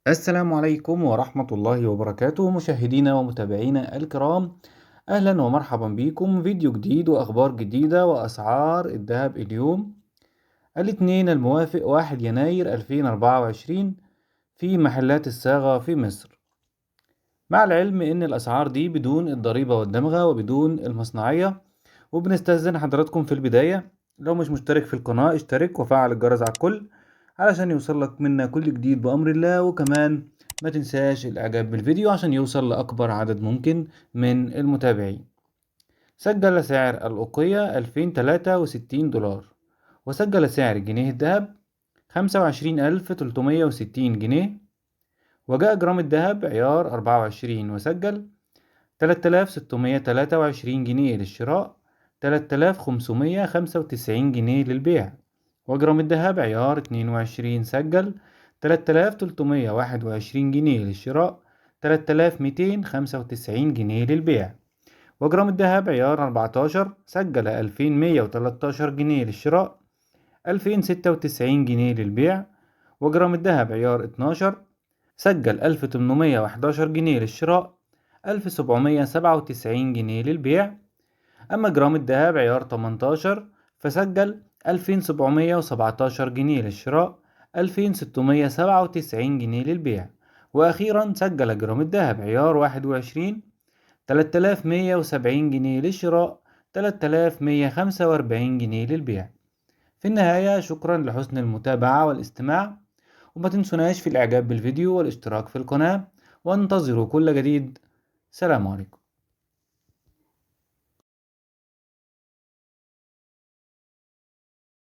السلام عليكم ورحمة الله وبركاته مشاهدينا ومتابعينا الكرام. أهلا ومرحبا بكم فيديو جديد وأخبار جديدة وأسعار الذهب اليوم الاثنين الموافق 1 يناير 2024 في محلات الصاغة في مصر، مع العلم إن الأسعار دي بدون الضريبة والدمغة وبدون المصنعية. وبنستأذن حضراتكم في البداية، لو مش مشترك في القناة اشترك وفعل الجرس على الكل علشان يوصلك منا كل جديد بأمر الله. وكمان ما تنساش الإعجاب بالفيديو عشان يوصل لأكبر عدد ممكن من المتابعين. سجل سعر الأوقية 2063 دولار، وسجل سعر الجنيه الذهب 25360 جنيه. وجاء جرام الذهب عيار 24 وسجل 3623 جنيه للشراء، 3595 جنيه للبيع. وجرام الذهب عيار 22 سجل 3321 جنيه للشراء، 3295 جنيه للبيع. وجرام الذهب عيار 14 سجل 2113 جنيه للشراء، 2096 جنيه للبيع. وجرام الذهب عيار 12 سجل 1811 جنيه للشراء، 1797 جنيه للبيع. أما جرام الذهب عيار 18 فسجل 2717 جنيه للشراء، 2697 جنيه للبيع. وأخيرا سجل جرام الذهب عيار 21 3170 جنيه للشراء، 3145 جنيه للبيع. في النهاية شكرا لحسن المتابعة والاستماع، وما تنسوناش في الإعجاب بالفيديو والاشتراك في القناة، وانتظروا كل جديد. سلام عليكم.